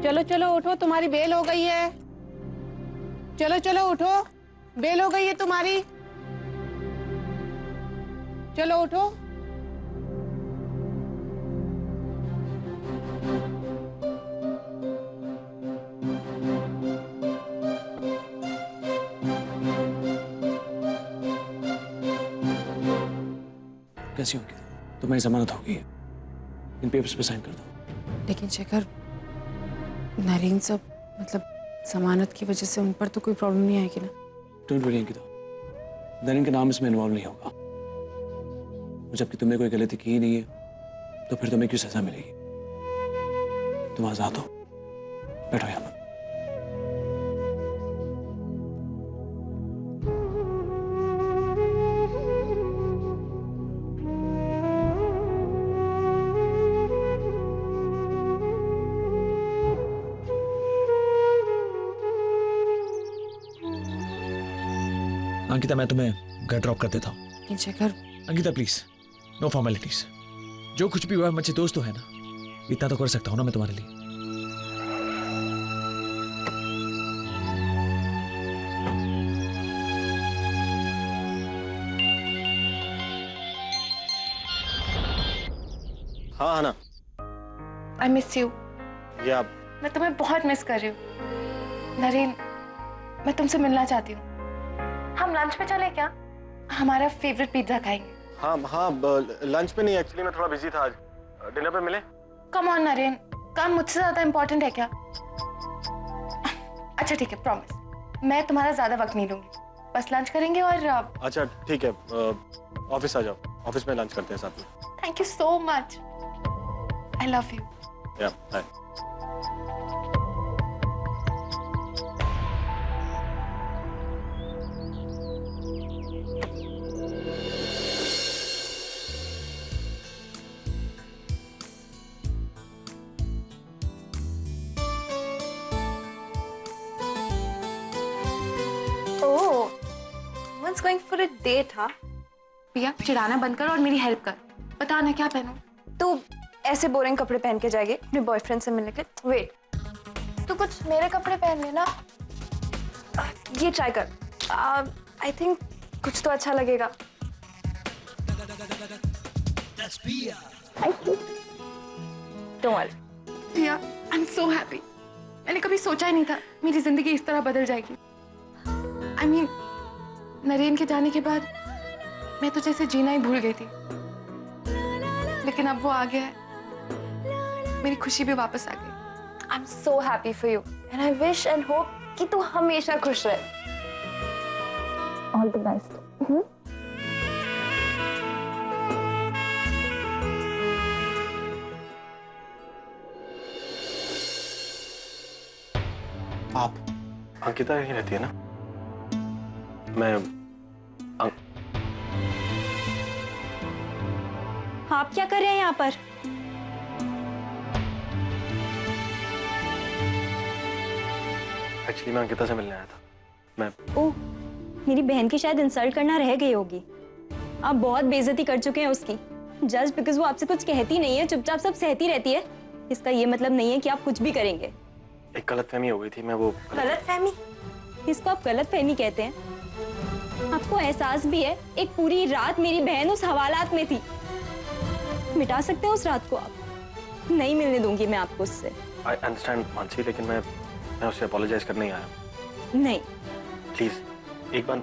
चलो चलो उठो, तुम्हारी बेल हो गई है। चलो चलो उठो, बेल हो गई है तुम्हारी। चलो उठो। कैसी होगी? तुम्हारी जमानत हो गई है, इन पेपर्स पे साइन कर दो। लेकिन शेखर, नरेन सब मतलब जमानत की वजह से उन पर तो कोई प्रॉब्लम नहीं आएगी ना? डोंट वरी अंकिता, नरेन का नाम इसमें इन्वॉल्व नहीं होगा। जबकि तुमने कोई गलती की ही नहीं है तो फिर तुम्हें क्यों सजा मिलेगी? तुम आजाद हो, बैठो यहाँ पर। अंकिता, मैं तुम्हें घर ड्रॉप कर देता हूँ। लेकिन Shekhar, Ankita please, no formalities. जो कुछ भी हुआ मुझे दोस्त तो है ना, इतना तो कर सकता हूँ ना मैं तुम्हारे लिए। हाँ ना, आई मिस यू। या मैं तुम्हें बहुत मिस कर रही हूँ नरेन। मैं तुमसे मिलना चाहती हूँ। हम लंच पे चले क्या? हमारा फेवरेट पिज्जा खाएंगे। हाँ हाँ, लंच पे नहीं, एक्चुअली मैं थोड़ा बिजी था आज। डिनर पे मिले? कम ऑन नरेन, काम मुझसे ज्यादा इम्पोर्टेंट है क्या? अच्छा ठीक है, प्रॉमिस मैं तुम्हारा ज्यादा वक्त नहीं लूंगी, बस लंच करेंगे और अच्छा ठीक है, ऑफिस आ जाओ, ऑफिस में लंच करते हैं साथ में। Thank you so much, I love you. या bye. Going for a date, हाँ? पिया, चिढ़ाना बंद कर और मेरी हेल्प कर। बता ना क्या पहनूं? तू ऐसे बोरिंग कपड़े पहन के जाएगी अपने बॉयफ्रेंड से मिलने के? वेट, तू कुछ मेरे कपड़े पहन लेना। ये ट्राई कर, आई थिंक कुछ तो अच्छा लगेगा। Don't worry. पिया, I'm so happy. मैंने कभी सोचा ही नहीं था मेरी जिंदगी इस तरह बदल जाएगी। I mean, नरेन के जाने के बाद मैं तो जैसे जीना ही भूल गई थी, लेकिन अब वो आ गया है, मेरी खुशी भी वापस आ गई। I'm so happy for you and I wish and hope कि तू हमेशा खुश रहे। All the best. आप अंकिता यहीं रहती है ना? मैं आप क्या कर रहे हैं यहाँ पर? एक्चुअली मैं अंकिता से मिलने आया था। मैं ओह, मेरी बहन की शायद इंसल्ट करना रह गई होगी। आप बहुत बेइज्जती कर चुके हैं उसकी। जस्ट बिकॉज वो आपसे कुछ कहती नहीं है, चुपचाप सब सहती रहती है, इसका ये मतलब नहीं है कि आप कुछ भी करेंगे। एक गलतफहमी हो गई थी, मैं वो गलतफहमी? इसको आप गलतफहमी कहते हैं? आपको एहसास भी है एक पूरी रात मेरी बहन उस हवालात में थी। मिटा सकते हैं उस रात को आप? नहीं मिलने दूंगी मैं आपको उससे। आई अंडरस्टैंड मानसी, लेकिन मैं उससे अपोलोजाइज करने ही आया। नहीं प्लीज एक बार।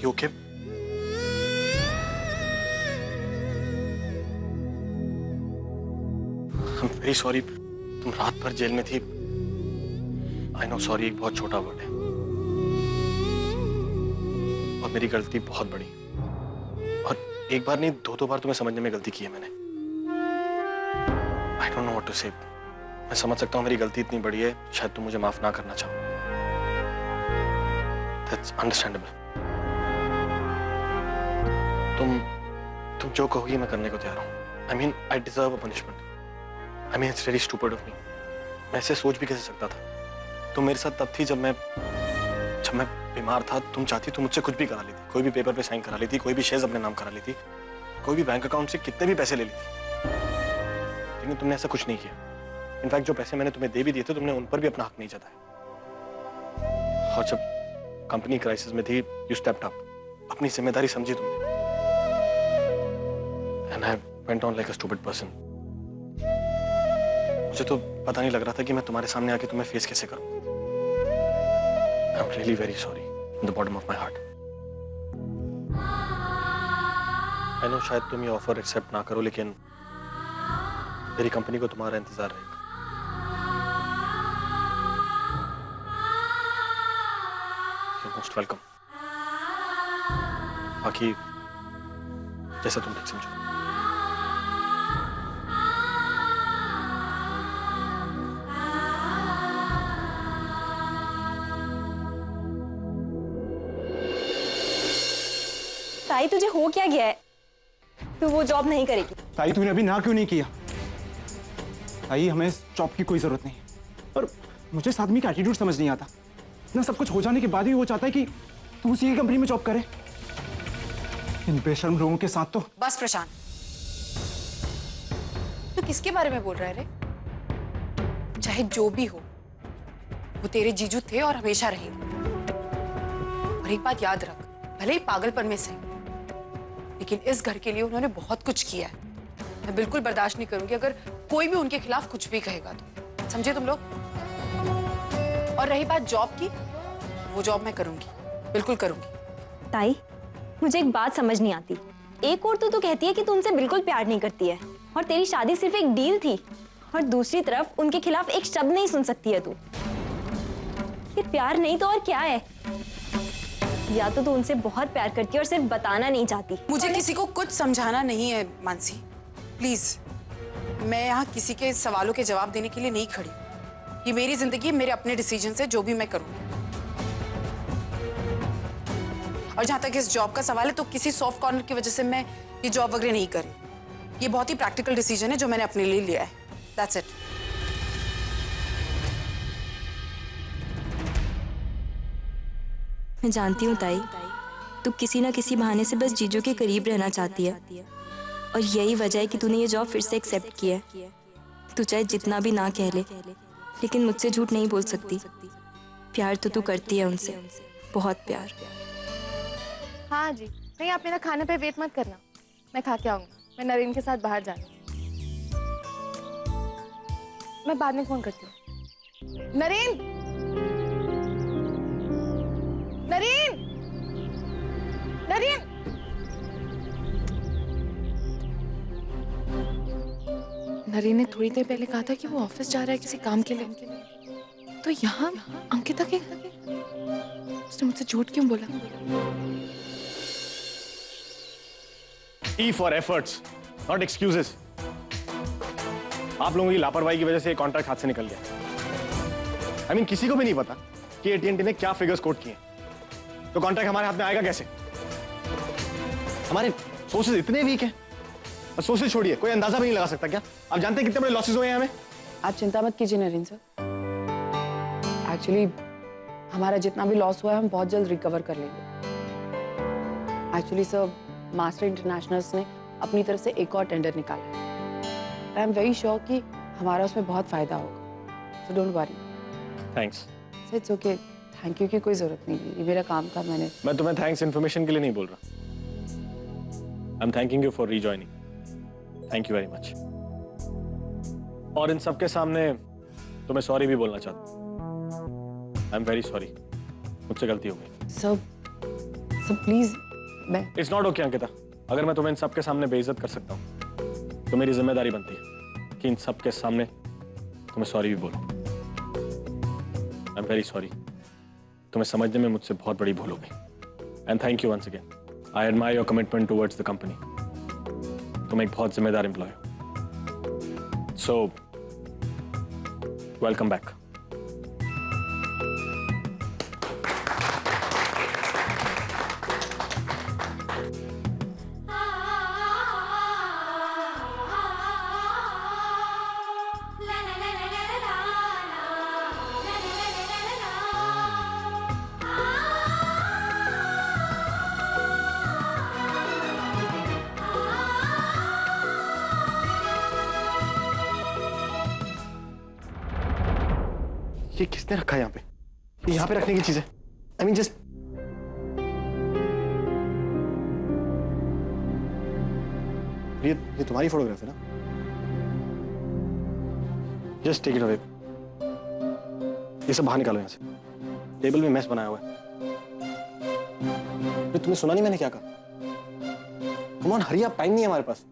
You okay? I'm very sorry. तुम रात भर जेल में थी। I know sorry एक बहुत छोटा वर्ड है और मेरी गलती बहुत बड़ी, और एक बार नहीं दो बार तुम्हें समझने में गलती की है मैंने। I don't know what to say. मैं समझ सकता हूँ मेरी गलती इतनी बड़ी है, शायद तुम मुझे माफ ना करना चाहो। That's understandable. तुम जो कहोगी मैं करने को तैयार हूँ। I mean, I deserve a punishment. I mean, it's really stupid of me. मैं ऐसे सोच भी कैसे सकता था? तुम मेरे साथ तब थी जब मैं बीमार था। तुम चाहती तो मुझसे कुछ भी करा लेती, कोई भी पेपर पे साइन करा लेती, कोई भी शेयर अपने नाम करा लेती, कोई भी बैंक अकाउंट से कितने भी पैसे ले लेती, लेकिन तुमने ऐसा कुछ नहीं किया। इनफैक्ट जो पैसे मैंने तुम्हें दे भी दिए थे, तुमने उन पर भी अपना हक नहीं जताया। और जब कंपनी क्राइसिस में थी, यू स्टेप्ड अप, अपनी जिम्मेदारी समझी तुमने। And I went on like a stupid person. मुझे तो पता नहीं लग रहा था कि मैं तुम्हारे सामने आके तुम्हें फेस कैसे करूं। I'm really very sorry from the bottom of my heart. I know शायद तुम ये ऑफर एक्सेप्ट ना करो, लेकिन मेरी कंपनी को तुम्हारा इंतजार रहेगा। You're most welcome. बाकी जैसा तुम ठीक समझो। ताई तुझे हो क्या गया है? तू वो जॉब नहीं करेगी। ताई तूने अभी ना क्यों नहीं किया? ताई हमें इस जॉब की कोई जरूरत नहीं है। और मुझे इस आदमी का एटीट्यूड समझ नहीं आता। इतना सब कुछ हो जाने के बाद भी वो चाहता है कि तू उसी की कंपनी में जॉब करे। इन बेशर्म लोगों के साथ तो। बस प्रशांत, तू किसके बारे में बोल रहा है रे? चाहे जो भी हो, वो तेरे जीजू थे और हमेशा रहेंगे। और एक बात याद रख, भले ही पागलपन में से, लेकिन इस घर के लिए उन्होंने बहुत कुछ किया है। मैं बिल्कुल बर्दाश्त नहीं करूंगी अगर कोई भी उनके खिलाफ कुछ भी कहेगा तो। समझे तुम लोग? और रही बात जॉब की, वो जॉब मैं करूंगी, बिल्कुल करूंगी। ताई मुझे एक बात समझ नहीं आती। एक और तो तू कहती है कि तू उनसे बिल्कुल प्यार नहीं करती है और तेरी शादी सिर्फ एक डील थी, और दूसरी तरफ उनके खिलाफ एक शब्द नहीं सुन सकती है तू। ये प्यार नहीं तो और क्या है? या तो तू उनसे बहुत प्यार करती है और सिर्फ बताना नहीं चाहती। मुझे किसी को कुछ समझाना नहीं है मानसी, प्लीज। मैं यहाँ किसी के सवालों के जवाब देने के लिए नहीं खड़ी। ये मेरी जिंदगी, मेरे अपने डिसीजन से जो भी मैं करूँगी। और जहाँ तक इस जॉब का सवाल है, तो किसी सॉफ्ट कॉर्नर की वजह से मैं ये जॉब वगैरह नहीं करी। ये बहुत ही प्रैक्टिकल डिसीजन है जो मैंने अपने लिए लिया है। That's it. मैं जानती हूँ ताई, तू किसी ना किसी बहाने से बस जीजू के करीब रहना चाहती है, और यही वजह है कि तूने ये जॉब फिर से एक्सेप्ट किया है। तू चाहे जितना भी ना कह ले, लेकिन मुझसे झूठ नहीं बोल सकती। प्यार तो तू करती है उनसे, बहुत प्यार। हाँ जी, नहीं आप मेरा खाने पे वेट मत करना, मैं खा के आऊंगी। मैं नरेन के साथ बाहर जाना, मैं बाद में फोन करती हूँ। नरेन, नरेन, नरेन। नरेन ने थोड़ी देर पहले कहा था कि वो ऑफिस जा रहा है किसी काम के लिए, तो यहाँ अंकिता के उसने मुझसे झूठ क्यों बोला? E for efforts, not excuses. आप लोगों की लापरवाही की वजह से ये कॉन्ट्रैक्ट हाथ से निकल गया। I mean, किसी को भी नहीं पता कि AT&T ने क्या फिगर्स कोट किए, तो कॉन्ट्रैक्ट हमारे हाथ में आएगा कैसे? हमारे सोर्सेज इतने वीक हैं। और सोर्सेज छोड़िए, कोई अंदाजा भी नहीं लगा सकता क्या? आप जानते हैं कितने बड़े लॉसेस हुए हैं हमें? आप चिंता मत कीजिए नरेन सर। एक्चुअली हमारा जितना भी लॉस हुआ है हम बहुत जल्द रिकवर कर लेंगे। एक्चुअली सर, मास्टर इंटरनेशनल्स ने अपनी तरफ से एक और टेंडर निकाला है। आई एम वेरी श्योर कि हमारा उसमें बहुत फायदा होगा। So don't worry. Thanks. It's okay, thank you की कोई जरूरत नहीं है, ये मेरा काम था। मैं तुम्हें थैंक्स इन्फॉर्मेशन के लिए नहीं बोल रहा। I am thanking you for rejoining. Thank you very much. और इन सबके सामने तुम्हें सॉरी भी बोलना चाहता हूँ। आई एम वेरी सॉरी, मुझसे गलती हो गई। सर प्लीज, मैं इट्स नॉट ओके अंकिता। अगर मैं तुम्हें इन सबके सामने बेइज्जत कर सकता हूँ, तो मेरी जिम्मेदारी बनती है कि इन सबके सामने तुम्हें सॉरी भी बोलूं। I am very sorry. तुम्हें समझने में मुझसे बहुत बड़ी भूल हो गई। And thank you once again. I admire your commitment towards the company. तुम एक बहुत जिम्मेदार एम्प्लॉय हो। So welcome back. ये किसने रखा है यहाँ पे? ये यहाँ पे रखने की चीज है। आई मीन जस्ट ये तुम्हारी फोटोग्राफ है ना? Just take it away. ये सब बाहर निकालो यहाँ से। टेबल में मैस बनाया हुआ है। तुम्हें सुना नहीं मैंने क्या कहा? Come on hurry up, time नहीं है हमारे पास।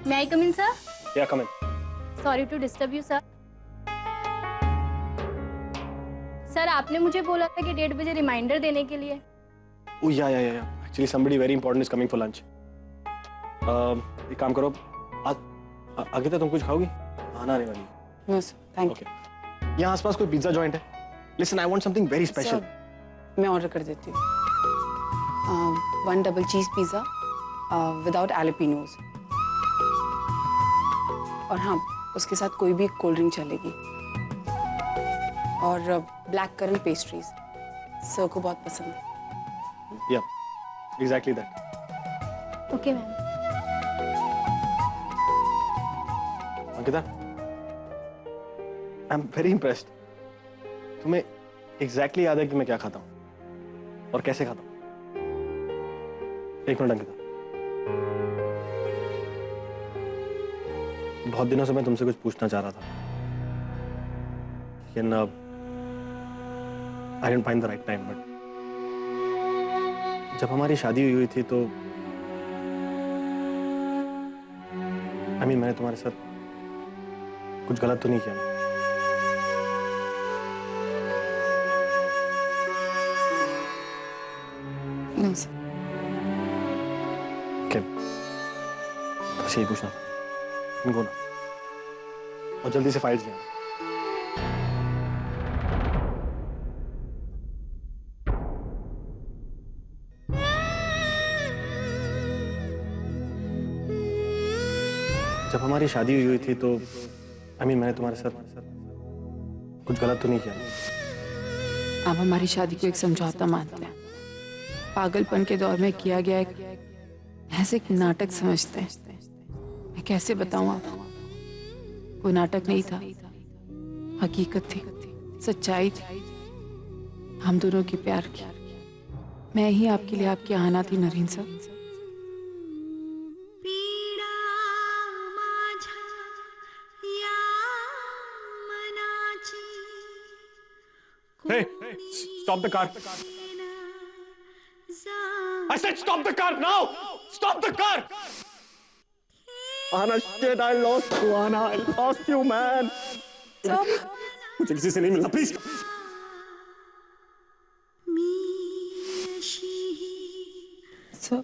May I come in, sir? या कम इन। Sorry to disturb you, sir. Sir आपने मुझे बोला था कि 1:30 बजे रिमाइंडर देने के लिए। Oh yeah. Actually, somebody very important is coming for lunch. एक काम करो, आगे तक तुम कुछ खाओगी? आना नहीं वाली। No sir, thank Okay. यहाँ आसपास कोई पिज्जा जॉइंट है? Listen, I want something very you. special. मैं ऑर्डर कर देती हूँ। 1 डबल चीज पिज्जा विदाउट एलिपिनोज। और हाँ, उसके साथ कोई भी कोल्ड ड्रिंक चलेगी। और ब्लैक करंट पेस्ट्रीज सर को बहुत पसंद है। Yeah, exactly that. Okay ma'am. Ankita, I'm very impressed. तुम्हें exactly याद है कि मैं क्या खाता हूँ और कैसे खाता हूँ? एक मिनट अंकिता, बहुत दिनों से मैं तुमसे कुछ पूछना चाह रहा था, लेकिन I didn't find the right time. But जब हमारी शादी हुई थी तो मैंने तुम्हारे साथ कुछ गलत तो नहीं किया ना? No sir. क्या? बस यही पूछना था। इनको ना, और जल्दी से फाइल्स ले आओ। जब हमारी शादी हुई थी तो मैंने तुम्हारे साथ कुछ गलत तो नहीं किया? आप हमारी शादी को एक समझौता मानते हैं। पागलपन के दौर में किया गया एक ऐसे एक नाटक समझते हैं। मैं कैसे बताऊं आपको? वो नाटक नहीं था, हकीकत थी, सच्चाई थी, हम दोनों की प्यार की। मैं ही आपके लिए आपकी आना थी नरेन साहब। Hey, stop the car. I said stop the car now. Stop the car. Anna, shit, I lost you, Anna. I lost you, man. मुझे किसी से नहीं मिलना, please. सर,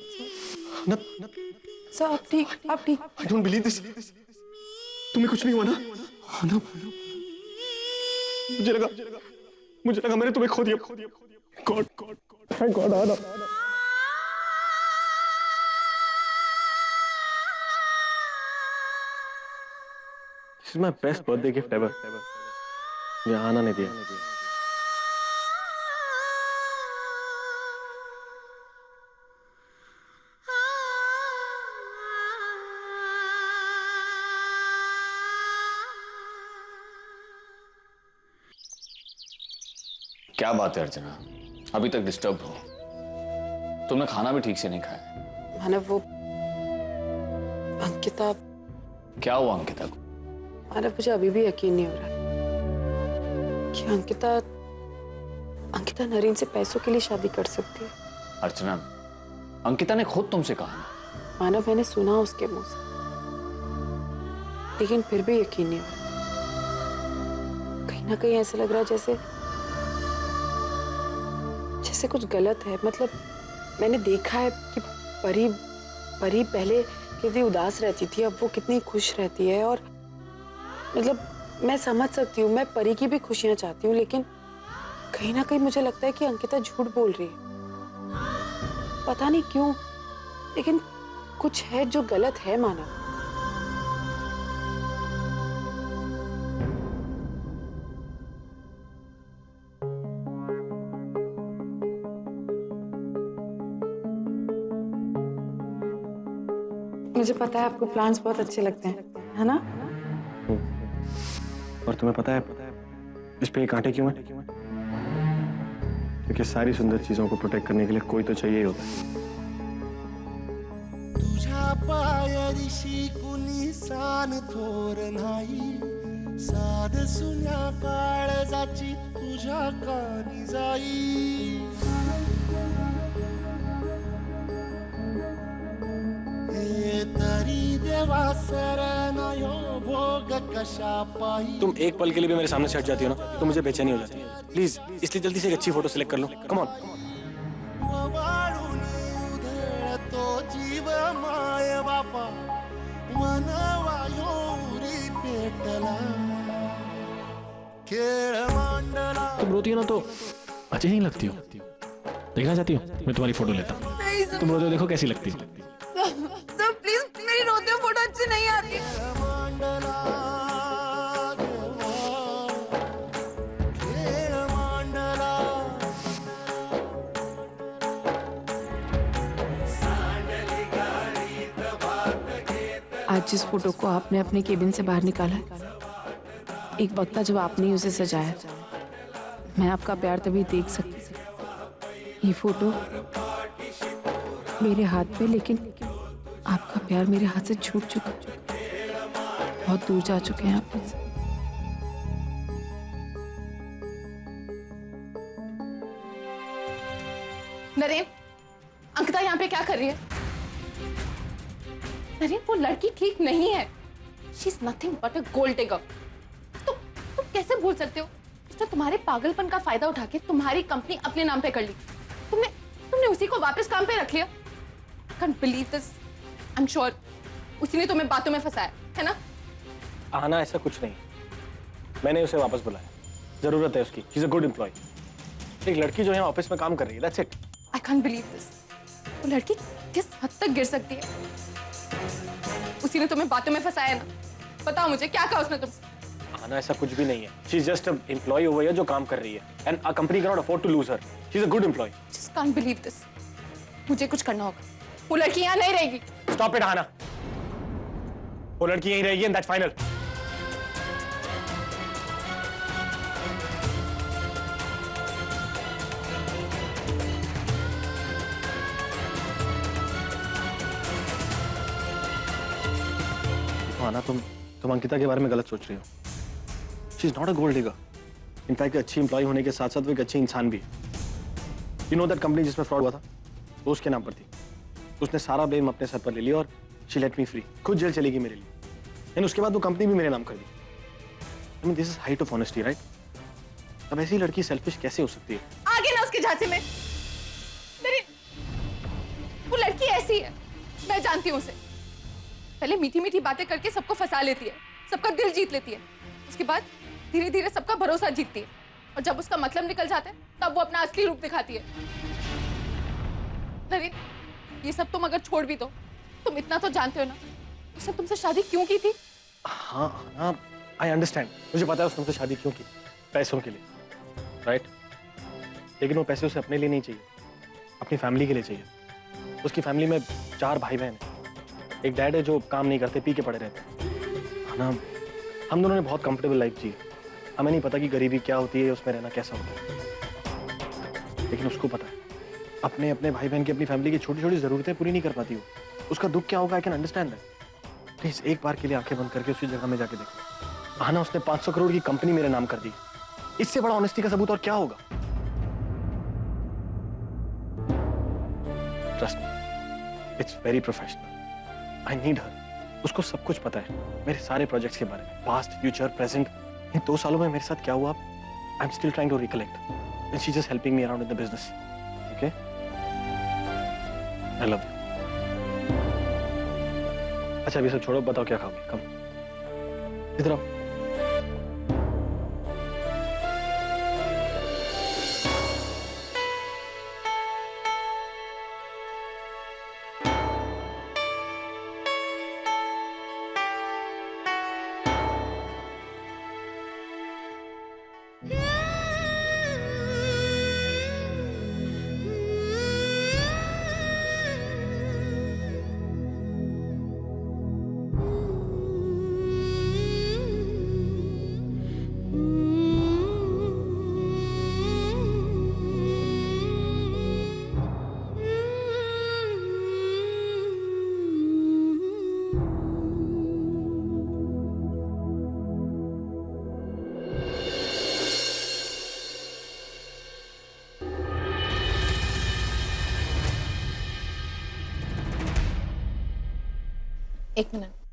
आप ठीक? I don't believe this. तुम्हें कुछ नहीं हुआ ना? Anna, मुझे लगा मैंने तुम्हें खो दिया। God, thank God, Anna. This is my best birthday gift ever. ये आना ने दिया। क्या बात है अर्चना, अभी तक डिस्टर्ब हो? तुमने खाना भी ठीक से नहीं खाया। मैंने वो अंकिता। क्या हुआ अंकिता को? अरे मुझे अभी भी यकीन नहीं हो रहा कि अंकिता नरेन से पैसों के लिए शादी कर सकती है। अर्चना, अंकिता ने खुद तुमसे कहा ना। मानव, मैंने सुना उसके मुंह से, लेकिन फिर भी यकीन नहीं हो रहा। कहीं ना कहीं ऐसा लग रहा है जैसे कुछ गलत है। मतलब मैंने देखा है कि परी पहले कितनी उदास रहती थी, अब वो कितनी खुश रहती है। और मतलब मैं समझ सकती हूँ, मैं परी की भी खुशियां चाहती हूँ, लेकिन कहीं ना कहीं मुझे लगता है कि अंकिता झूठ बोल रही है। पता नहीं क्यों, लेकिन कुछ है जो गलत है मानव। मुझे पता है आपको प्लांट्स बहुत अच्छे लगते हैं, है ना? और तुम्हें पता है इस पे ये कांटे क्यों हैं? क्योंकि सारी सुंदर चीजों को प्रोटेक्ट करने के लिए कोई तो चाहिए ही होता है। तुझ्या पायरीशी कुणी सान थोर नाही, साध सुन्या काळजाची तुझ्या कानी जाई। हे तरी देवा सरनायो भोग कशा पाई। तुम एक पल के लिए भी मेरे सामने से हट जाती हो ना तो मुझे बेचैनी हो जाती है। प्लीज इसलिए जल्दी से एक अच्छी फोटो सिलेक्ट कर लो। Come on. तो जीव माय बापा मनवायोरी पेटला खेळ मांडला। तुम रोती हो ना तो अच्छी नहीं लगती हो। देखना चाहती हो मैं तुम्हारी फोटो लेता हूँ। तुम रोते हो देखो कैसी लगती हो। सर प्लीज मेरी रोते हुए फोटो अच्छी नहीं आती। आज जिस फोटो को आपने अपने केबिन से बाहर निकाला, एक वक्त था जब आपने ही उसे सजाया। मैं आपका प्यार तभी देख सकती थी। ये फोटो मेरे हाथ पे, लेकिन आपका प्यार मेरे हाथ से छूट चुका, बहुत दूर जा चुके हैं आप मुझसे। नरेन, अंकिता यहाँ पे क्या कर रही है? नरेन, वो लड़की ठीक नहीं है। She is nothing but a gold digger। तुम कैसे भूल सकते हो? उसने तुम्हारे पागलपन का फायदा उठा के तुम्हारी कंपनी अपने नाम पे कर ली। तुमने उसी को वापस काम पे रख लिया। I can't believe this। I'm sure उसी ने तुम्हें बातों में फंसाया, है ना? आना ऐसा कुछ नहीं, मैंने उसे वापस बुलाया। जरूरत है उसकी। She's a good employee। एक लड़की जो यहाँ ऑफिस में काम कर रही है, that's it। I can't believe this। वो लड़की किस हद तक गिर सकती है? उसी ने तुम्हें बातों में फंसाया ना? बताओ मुझे, क्या कहा उसने तुमसे? आना ऐसा कुछ भी नहीं है। She's just an employee over here जो काम कर रही है, and our company cannot afford to lose her। She's a good employee। Just can't believe this। मुझे कुछ करना होगा। वो लड़की यहाँ नहीं रहेगी। Stop it, आना। वो लड़की यहीं रहेगी, and that's final। आना, तुम अंकिता के बारे में गलत सोच रही हो। She is not a gold digger। In fact अच्छी एम्प्लॉय होने के साथ साथ वो एक अच्छी इंसान भी है। You know that company जिसमें फ्रॉड हुआ था, वो उसके नाम पर थी। उसने सारा ब्लेम अपने सर पर ले लिया और she let me free। खुद जेल चलेगी मेरे लिए। एंड उसके बाद वो कंपनी भी मेरे नाम कर दी। I mean, this is height of honesty, right? अब ऐसी लड़की सेल्फिश कैसे हो सकती है? आगे ना उसके झांसे में। वो लड़की ऐसी है, मैं जानती हूँ उसे। पहले मीठी मीठी बातें करके सबको फंसा लेती है, सबका दिल जीत लेती है। उसके बाद धीरे धीरे सबका भरोसा जीतती है, और जब उसका मतलब निकल जाता है तब वो अपना असली रूप दिखाती है। नरेन, ये सब तुम अगर छोड़ भी दो, तुम इतना तो जानते हो ना उसने तुमसे शादी क्यों की थी? हाँ, आई अंडरस्टैंड। मुझे पता है उसने मुझसे शादी क्यों की। पैसों के लिए, राइट? लेकिन वो पैसे उसे अपने लिए नहीं चाहिए, अपनी फैमिली के लिए चाहिए। उसकी फैमिली में 4 भाई बहन हैं। एक डैड है जो काम नहीं करते, पी के पड़े रहते हैं। ना, हम दोनों ने बहुत कंफर्टेबल लाइफ जी। हमें नहीं पता कि गरीबी क्या होती है, उसमें रहना कैसा होता है। लेकिन उसको पता है, अपने भाई बहन की, अपनी फैमिली की छोटी छोटी जरूरतें पूरी नहीं कर पाती वो। उसका दुख क्या होगा, I can understand that. Please एक बार के लिए आंखें बंद करके उसकी जगह में जाके देखो। आना, उसने 500 करोड़ की कंपनी मेरे नाम कर दी। इससे बड़ा ऑनेस्टी का सबूत और क्या होगा? Trust me, it's very professional. I need हर। उसको सब कुछ पता है, मेरे सारे प्रोजेक्ट्स के बारे में, पास्ट, फ्यूचर, प्रेजेंट। इन 2 सालों में मेरे साथ क्या हुआ, I am still trying to recollect, and she just helping me around in the business. Okay, I love you. अच्छा अभी सब छोड़ो, बताओ क्या खाओगे? कम इधर आओ। एक मिनट।